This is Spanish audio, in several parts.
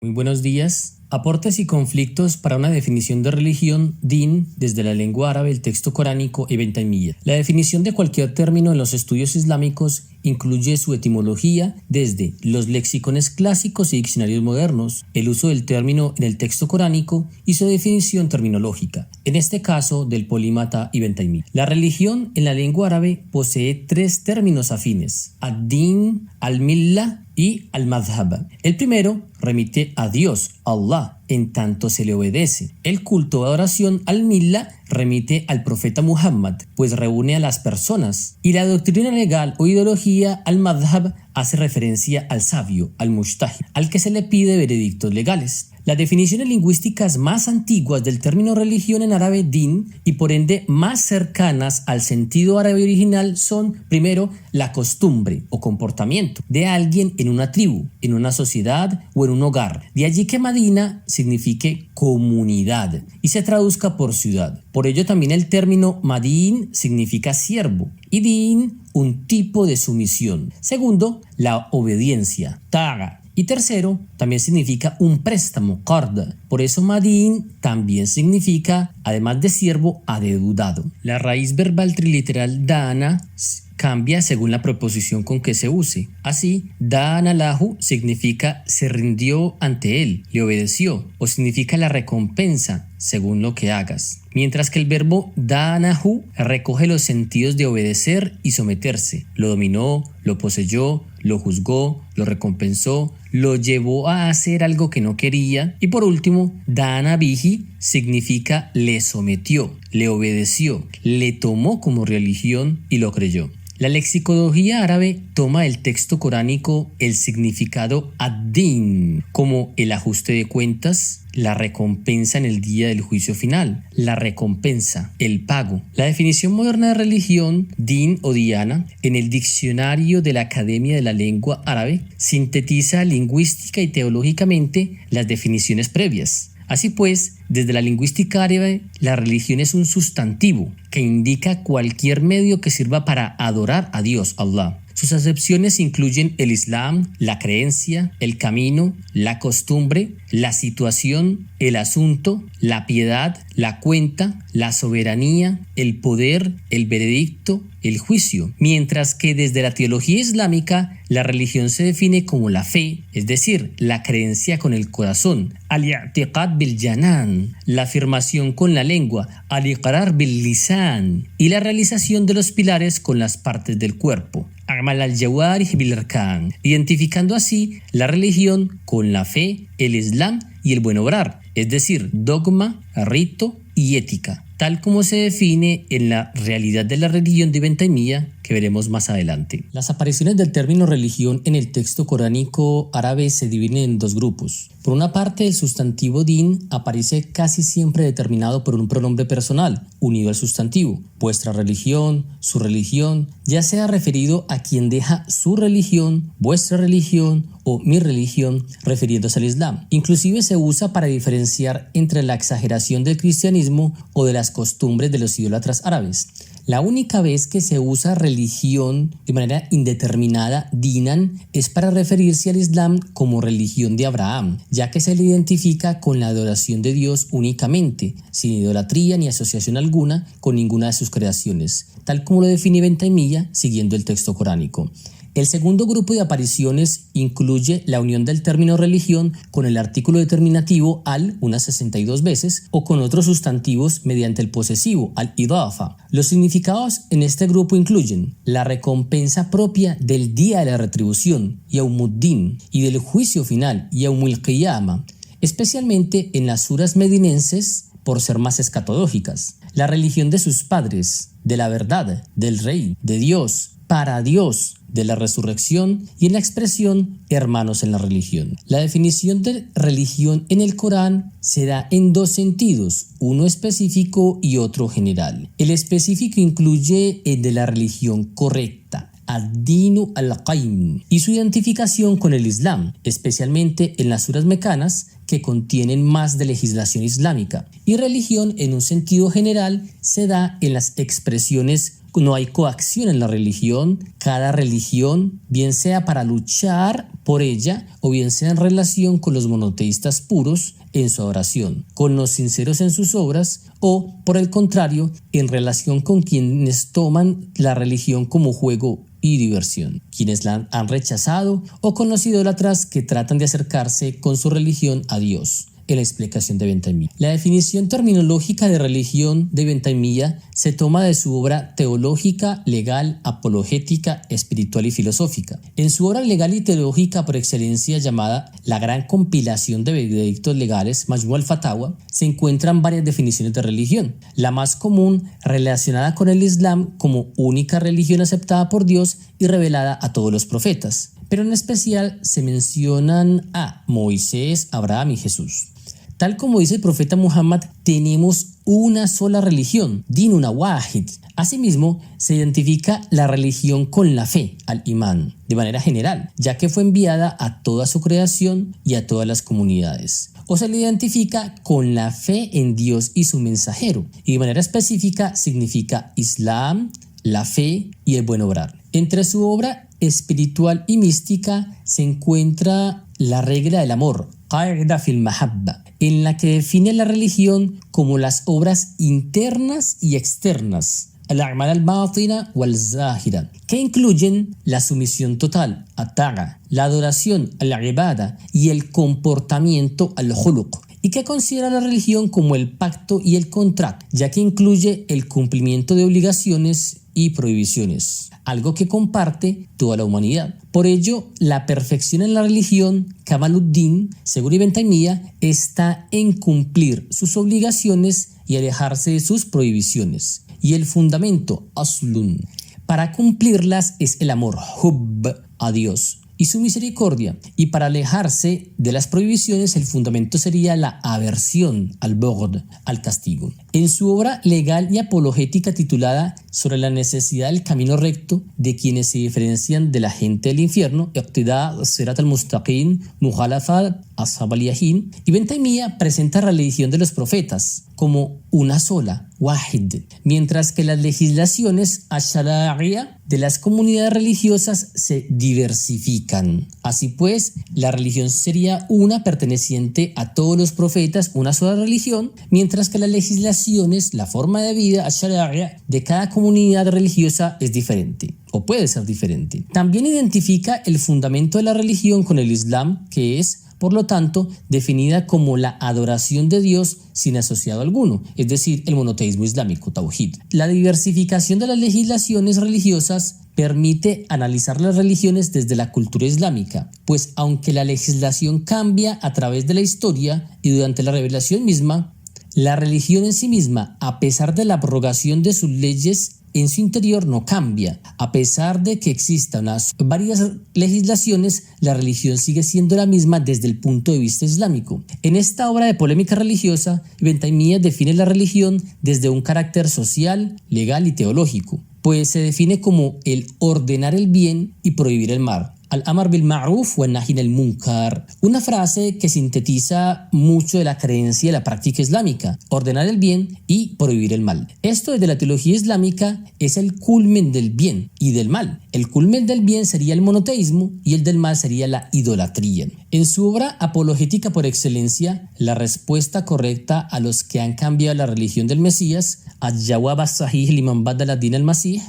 Muy buenos días. Aportes y conflictos para una definición de religión, din, desde la lengua árabe, el texto coránico Ibn Taymiyya. La definición de cualquier término en los estudios islámicos incluye su etimología desde los lexicones clásicos y diccionarios modernos, el uso del término en el texto coránico y su definición terminológica, en este caso del polímata Ibn Taymiyya. La religión en la lengua árabe posee tres términos afines: ad-din, al-millah y al-madhhab. El primero remite a Dios, Allah, en tanto se le obedece. El culto de adoración al-millah remite al profeta Muhammad, pues reúne a las personas. Y la doctrina legal o ideología al-madhhab hace referencia al sabio, al-mujtahid, al que se le pide veredictos legales. Las definiciones lingüísticas más antiguas del término religión en árabe din y por ende más cercanas al sentido árabe original son, primero, la costumbre o comportamiento de alguien en una tribu, en una sociedad o en un hogar. De allí que Madina signifique comunidad y se traduzca por ciudad. Por ello también el término madín significa siervo y din un tipo de sumisión. Segundo, la obediencia, ta'a. Y tercero, también significa un préstamo, qard. Por eso madín también significa, además de siervo, adeudado. La raíz verbal triliteral dana cambia según la preposición con que se use. Así, dana lahu significa se rindió ante él, le obedeció, o significa la recompensa según lo que hagas. Mientras que el verbo danahu recoge los sentidos de obedecer y someterse. Lo dominó, lo poseyó, lo juzgó, lo recompensó, lo llevó a hacer algo que no quería. Y por último, dana bihi significa le sometió, le obedeció, le tomó como religión y lo creyó. La lexicología árabe toma del texto coránico el significado ad-din como el ajuste de cuentas, la recompensa en el día del juicio final, la recompensa, el pago. La definición moderna de religión, din o diana, en el diccionario de la Academia de la Lengua Árabe, sintetiza lingüística y teológicamente las definiciones previas. Así pues, desde la lingüística árabe, la religión es un sustantivo que indica cualquier medio que sirva para adorar a Dios, Allah. Sus acepciones incluyen el Islam, la creencia, el camino, la costumbre, la situación, el asunto, la piedad, la cuenta, la soberanía, el poder, el veredicto, el juicio. Mientras que desde la teología islámica, la religión se define como la fe, es decir, la creencia con el corazón, al-i'tiqad bil-janan, la afirmación con la lengua, al-iqrar bil-lisan, y la realización de los pilares con las partes del cuerpo, a'mal al-jawarih bil-arkan, identificando así la religión con la fe, el Islam y el buen obrar, es decir, dogma, rito y ética, tal como se define en la realidad de la religión de Ibn Taymiyya, que veremos más adelante. Las apariciones del término religión en el texto coránico árabe se dividen en dos grupos. Por una parte, el sustantivo din aparece casi siempre determinado por un pronombre personal, unido al sustantivo, vuestra religión, su religión, ya sea referido a quien deja su religión, vuestra religión o mi religión, refiriéndose al Islam. Inclusive se usa para diferenciar entre la exageración del cristianismo o de las costumbres de los idólatras árabes. La única vez que se usa religión de manera indeterminada, dinan, es para referirse al Islam como religión de Abraham, ya que se le identifica con la adoración de Dios únicamente, sin idolatría ni asociación alguna con ninguna de sus creaciones, tal como lo define Ibn Taymiyya siguiendo el texto coránico. El segundo grupo de apariciones incluye la unión del término religión con el artículo determinativo al unas 62 veces o con otros sustantivos mediante el posesivo al-idafa. Los significados en este grupo incluyen la recompensa propia del día de la retribución, Yaumuddin, y del juicio final, Yaumul Qiyamah, especialmente en las suras medinenses por ser más escatológicas. La religión de sus padres, de la verdad, del rey, de Dios, para Dios, de la resurrección y en la expresión hermanos en la religión. La definición de religión en el Corán se da en dos sentidos, uno específico y otro general. El específico incluye el de la religión correcta, ad-dinu al-qaym, y su identificación con el Islam, especialmente en las suras mecanas que contienen más de legislación islámica. Y religión en un sentido general se da en las expresiones no hay coacción en la religión, cada religión, bien sea para luchar por ella o bien sea en relación con los monoteístas puros en su adoración, con los sinceros en sus obras o, por el contrario, en relación con quienes toman la religión como juego y diversión, quienes la han rechazado o con los idólatras que tratan de acercarse con su religión a Dios. En la explicación de Benthamy. La definición terminológica de religión de Benthamy se toma de su obra teológica, legal, apologética, espiritual y filosófica. En su obra legal y teológica por excelencia llamada La Gran Compilación de Veredictos Legales, Majmu' al-Fatawa, se encuentran varias definiciones de religión. La más común, relacionada con el Islam como única religión aceptada por Dios y revelada a todos los profetas. Pero en especial se mencionan a Moisés, Abraham y Jesús. Tal como dice el profeta Muhammad, tenemos una sola religión, Dinuna Wahid. Asimismo, se identifica la religión con la fe, al-Imán, de manera general, ya que fue enviada a toda su creación y a todas las comunidades. O se le identifica con la fe en Dios y su mensajero, y de manera específica significa Islam, la fe y el buen obrar. Entre su obra espiritual y mística se encuentra la regla del amor, Qaida fil Mahabba, en la que define la religión como las obras internas y externas, al-a'mal al-batina wal-zahira, que incluyen la sumisión total, at-ta'a, la adoración, al-ibada y el comportamiento, al-khuluq, y que considera la religión como el pacto y el contrato, ya que incluye el cumplimiento de obligaciones y prohibiciones, algo que comparte toda la humanidad. Por ello, la perfección en la religión, Kamaluddin, según Ibn Taymiyyah, está en cumplir sus obligaciones y alejarse de sus prohibiciones. Y el fundamento, Aslun, para cumplirlas es el amor, Hubb, a Dios y su misericordia, y para alejarse de las prohibiciones el fundamento sería la aversión al bughd, al castigo. En su obra legal y apologética titulada Sobre la necesidad del camino recto de quienes se diferencian de la gente del infierno, Iqtida Sirat al-Mustaqim, Mukhalafat Ashab al-Yahin, Ibn Taymiyyah presenta la religión de los profetas como una sola, Wahid, mientras que las legislaciones ash-shar'iyya de las comunidades religiosas se diversifican. Así pues, la religión sería una perteneciente a todos los profetas, una sola religión, mientras que las legislaciones, la forma de vida ash-shar'iyya de cada comunidad religiosa es diferente, o puede ser diferente. También identifica el fundamento de la religión con el Islam, que es, por lo tanto, definida como la adoración de Dios sin asociado alguno, es decir, el monoteísmo islámico, Tawhid. La diversificación de las legislaciones religiosas permite analizar las religiones desde la cultura islámica, pues aunque la legislación cambia a través de la historia y durante la revelación misma, la religión en sí misma, a pesar de la abrogación de sus leyes, en su interior no cambia. A pesar de que existan varias legislaciones, la religión sigue siendo la misma desde el punto de vista islámico. En esta obra de polémica religiosa, Ibn Taymiyyah define la religión desde un carácter social, legal y teológico, pues se define como el ordenar el bien y prohibir el mal. Al-amar bil ma'ruf wa nahy anil munkar, una frase que sintetiza mucho de la creencia y la práctica islámica, ordenar el bien y prohibir el mal. Esto desde la teología islámica es el culmen del bien y del mal. El culmen del bien sería el monoteísmo y el del mal sería la idolatría. En su obra apologética por excelencia, la respuesta correcta a los que han cambiado la religión del Mesías, Al-Jawab as-Sahih liman badala din al-Masih,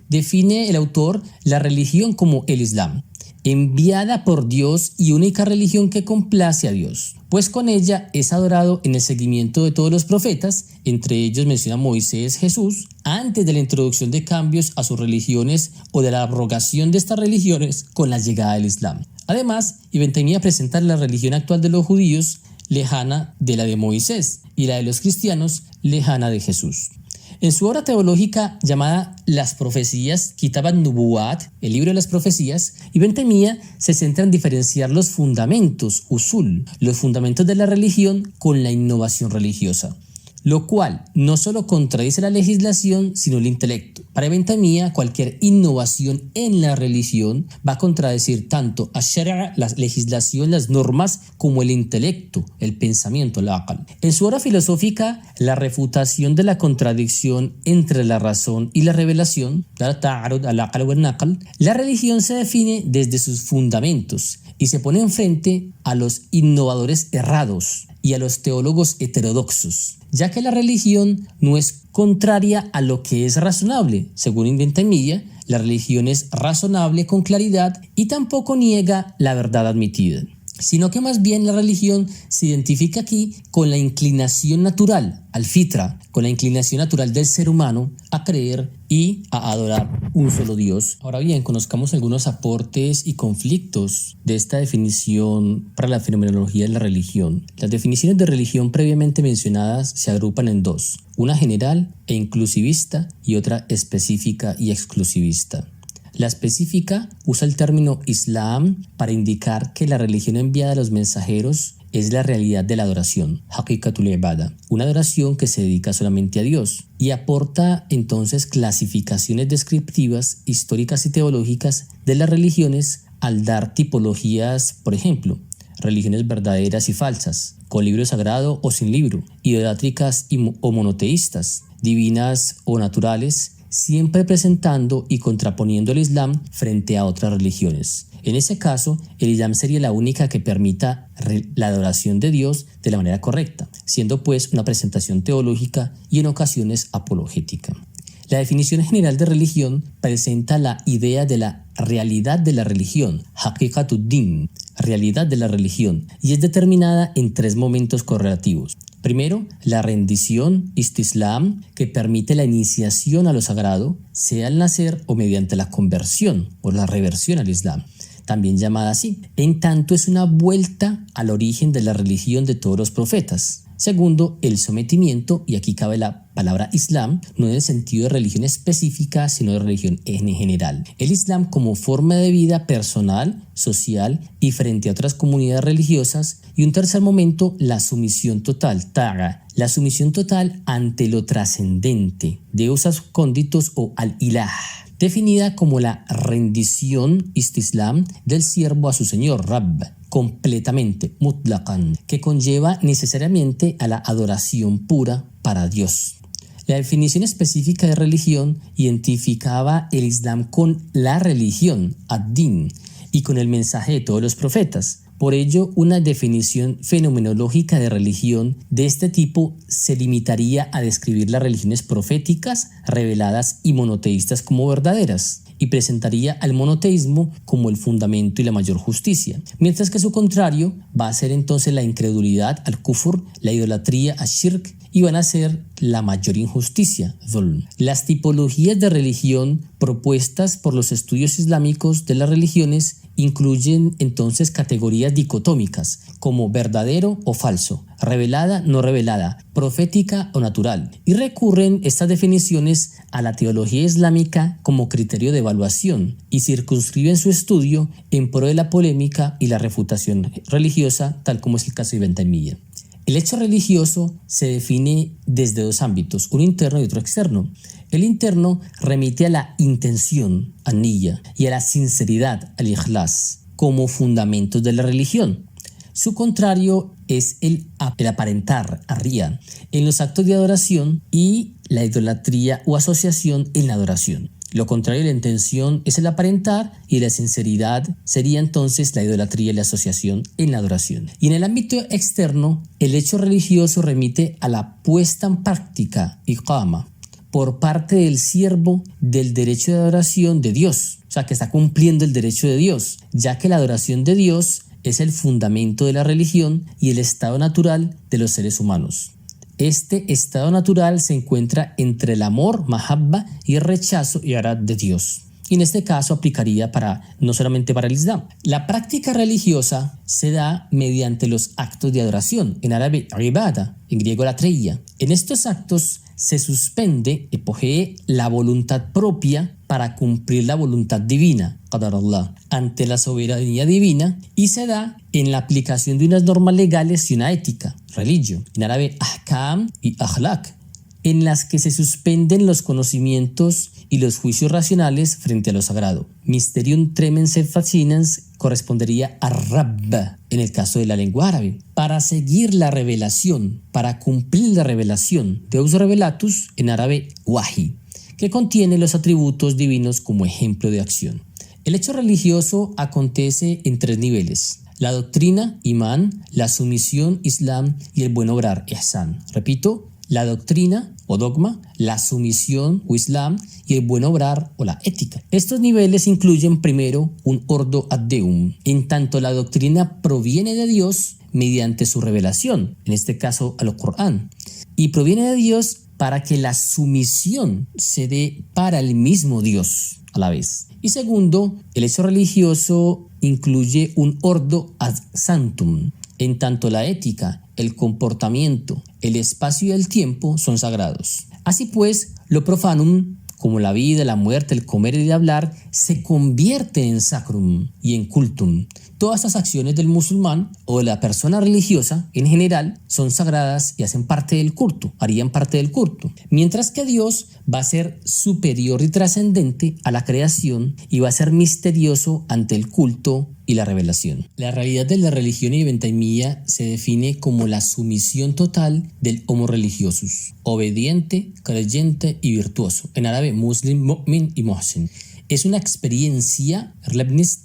define el autor la religión como el Islam, enviada por Dios y única religión que complace a Dios, pues con ella es adorado en el seguimiento de todos los profetas, entre ellos menciona Moisés, Jesús, antes de la introducción de cambios a sus religiones o de la abrogación de estas religiones con la llegada del Islam. Además, Ibn Taymiyyah presenta la religión actual de los judíos lejana de la de Moisés y la de los cristianos lejana de Jesús. En su obra teológica llamada Las Profecías, Kitab an-Nubuwat, el libro de las profecías, Ibn Taymiyyah se centra en diferenciar los fundamentos, usul, los fundamentos de la religión con la innovación religiosa. lo cual no solo contradice la legislación, sino el intelecto. Para Ibn Taymiyya, cualquier innovación en la religión va a contradecir tanto a Sharia, la legislación, las normas, como el intelecto, el pensamiento, el aql. En su obra filosófica, La refutación de la contradicción entre la razón y la revelación, la religión se define desde sus fundamentos y se pone enfrente a los innovadores errados y a los teólogos heterodoxos, ya que la religión no es contraria a lo que es razonable. Según Ibn Taymiyya, la religión es razonable con claridad y tampoco niega la verdad admitida, sino que más bien la religión se identifica aquí con la inclinación natural, al-fitra, con la inclinación natural del ser humano a creer y a adorar un solo Dios. Ahora bien, conozcamos algunos aportes y conflictos de esta definición para la fenomenología de la religión. Las definiciones de religión previamente mencionadas se agrupan en dos, una general e inclusivista y otra específica y exclusivista. La específica usa el término Islam para indicar que la religión enviada a los mensajeros es la realidad de la adoración, haqiqatul ibada, una adoración que se dedica solamente a Dios, y aporta entonces clasificaciones descriptivas, históricas y teológicas de las religiones al dar tipologías, por ejemplo, religiones verdaderas y falsas, con libro sagrado o sin libro, idolátricas o monoteístas, divinas o naturales, siempre presentando y contraponiendo el Islam frente a otras religiones. En ese caso, el Islam sería la única que permita la adoración de Dios de la manera correcta, siendo pues una presentación teológica y en ocasiones apologética. La definición general de religión presenta la idea de la realidad de la religión, haqiqatud din, realidad de la religión, y es determinada en tres momentos correlativos. Primero, la rendición, istislam, que permite la iniciación a lo sagrado, sea al nacer o mediante la conversión o la reversión al Islam, también llamada así. En tanto, es una vuelta al origen de la religión de todos los profetas. Segundo, el sometimiento, y aquí cabe la palabra Islam, no en el sentido de religión específica, sino de religión en general. El Islam como forma de vida personal, social y frente a otras comunidades religiosas. Y un tercer momento, la sumisión total, ta'a, la sumisión total ante lo trascendente, Deus cónditos o al-ilah, definida como la rendición, istislam, del siervo a su señor, Rabb, completamente, mutlaqan, que conlleva necesariamente a la adoración pura para Dios. La definición específica de religión identificaba el Islam con la religión, ad-din, y con el mensaje de todos los profetas. Por ello, una definición fenomenológica de religión de este tipo se limitaría a describir las religiones proféticas, reveladas y monoteístas como verdaderas, y presentaría al monoteísmo como el fundamento y la mayor justicia, mientras que su contrario va a ser entonces la incredulidad, al-kufr, la idolatría, al-shirk, y van a ser la mayor injusticia, dhulm. Las tipologías de religión propuestas por los estudios islámicos de las religiones incluyen entonces categorías dicotómicas como verdadero o falso, revelada, no revelada, profética o natural, y recurren estas definiciones a la teología islámica como criterio de evaluación y circunscriben su estudio en pro de la polémica y la refutación religiosa, tal como es el caso de Ibn Taymiyya. El hecho religioso se define desde dos ámbitos, uno interno y otro externo. El interno remite a la intención, an-niyya, y a la sinceridad, al-ikhlas, como fundamentos de la religión. Su contrario es el aparentar, ar-riya, en los actos de adoración y la idolatría o asociación en la adoración. Lo contrario de la intención es el aparentar y la sinceridad sería entonces la idolatría y la asociación en la adoración. Y en el ámbito externo, el hecho religioso remite a la puesta en práctica, iqama, por parte del siervo del derecho de adoración de Dios, o sea que está cumpliendo el derecho de Dios, ya que la adoración de Dios es el fundamento de la religión y el estado natural de los seres humanos. Este estado natural se encuentra entre el amor, mahabba, y el rechazo, yarad, de Dios. Y en este caso aplicaría no solamente para el Islam. La práctica religiosa se da mediante los actos de adoración, en árabe ibada, en griego latreia. En estos actos se suspende, epogee, la voluntad propia para cumplir la voluntad divina, qadarallah, ante la soberanía divina, y se da en la aplicación de unas normas legales y una ética, religion, en árabe ahkam y akhlaq, en las que se suspenden los conocimientos y los juicios racionales frente a lo sagrado. Mysterium tremens et fascinans correspondería a Rabb en el caso de la lengua árabe. Para seguir la revelación, para cumplir la revelación, Deus revelatus en árabe wahi, que contiene los atributos divinos como ejemplo de acción. El hecho religioso acontece en 3 niveles: la doctrina, imán, la sumisión, islam, y el buen obrar, ihsan. Repito, la doctrina o dogma, la sumisión o islam y el buen obrar o la ética. Estos niveles incluyen primero un ordo ad deum, en tanto la doctrina proviene de Dios mediante su revelación, en este caso al Corán, y proviene de Dios para que la sumisión se dé para el mismo Dios a la vez. Y segundo, el hecho religioso incluye un ordo ad sanctum, en tanto la ética, el comportamiento, el espacio y el tiempo son sagrados. Así pues, lo profanum, como la vida, la muerte, el comer y el hablar, se convierte en sacrum y en cultum. Todas estas acciones del musulmán o de la persona religiosa en general son sagradas y hacen parte del culto, harían parte del culto. Mientras que Dios va a ser superior y trascendente a la creación y va a ser misterioso ante el culto y la revelación. La realidad de la religión Ibn Taymiyya se define como la sumisión total del homo religiosus, obediente, creyente y virtuoso. En árabe, muslim, mu'min y muhsin. Es una experiencia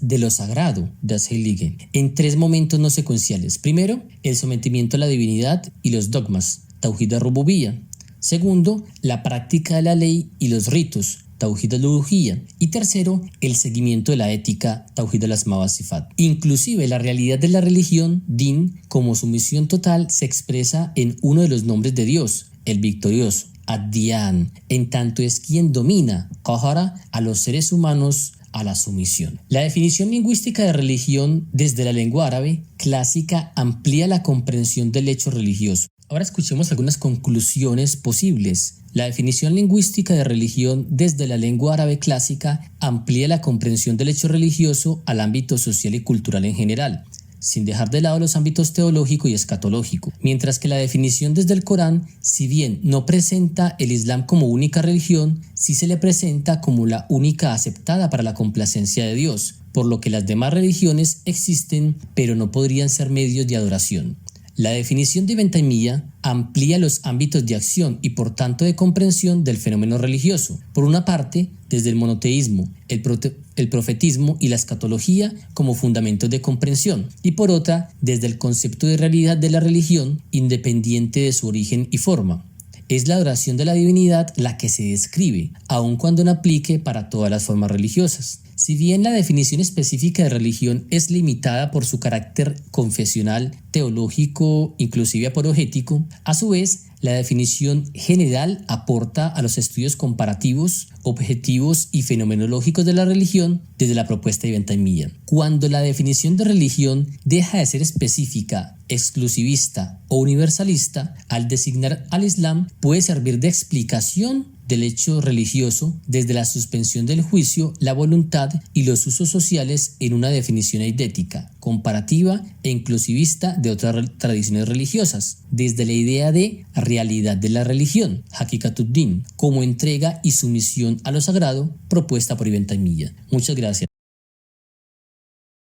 de lo sagrado, das Heiligen, en 3 momentos no secuenciales. Primero, el sometimiento a la divinidad y los dogmas, Tawhid al-Rububiyya. Segundo, la práctica de la ley y los ritos, Tawhid al-Uluhiyya. Y tercero, el seguimiento de la ética, Tawhid al-Asma wa Sifat. Inclusive la realidad de la religión, din, como sumisión total, se expresa en uno de los nombres de Dios, el victorioso, Ad-Diyan, en tanto es quien domina, qahara, a los seres humanos a la sumisión. La definición lingüística de religión desde la lengua árabe clásica amplía la comprensión del hecho religioso. Ahora escuchemos algunas conclusiones posibles. La definición lingüística de religión desde la lengua árabe clásica amplía la comprensión del hecho religioso al ámbito social y cultural en general, sin dejar de lado los ámbitos teológico y escatológico, mientras que la definición desde el Corán, si bien no presenta el Islam como única religión, sí se le presenta como la única aceptada para la complacencia de Dios, por lo que las demás religiones existen, pero no podrían ser medios de adoración. La definición de Ibn Taymiyya amplía los ámbitos de acción y por tanto de comprensión del fenómeno religioso. Por una parte, desde el monoteísmo, el profetismo y la escatología como fundamentos de comprensión, y por otra, desde el concepto de realidad de la religión independiente de su origen y forma. Es la adoración de la divinidad la que se describe, aun cuando no aplique para todas las formas religiosas. Si bien la definición específica de religión es limitada por su carácter confesional, teológico, inclusive apologético, a su vez, la definición general aporta a los estudios comparativos, objetivos y fenomenológicos de la religión desde la propuesta de Ibn Taymiyya. Cuando la definición de religión deja de ser específica, exclusivista o universalista, al designar al Islam puede servir de explicación del hecho religioso desde la suspensión del juicio, la voluntad y los usos sociales en una definición eidética, comparativa e inclusivista de otras tradiciones religiosas, desde la idea de realidad de la religión, Hakikatuddin, como entrega y sumisión a lo sagrado propuesta por Ibn Taymiyya. Muchas gracias.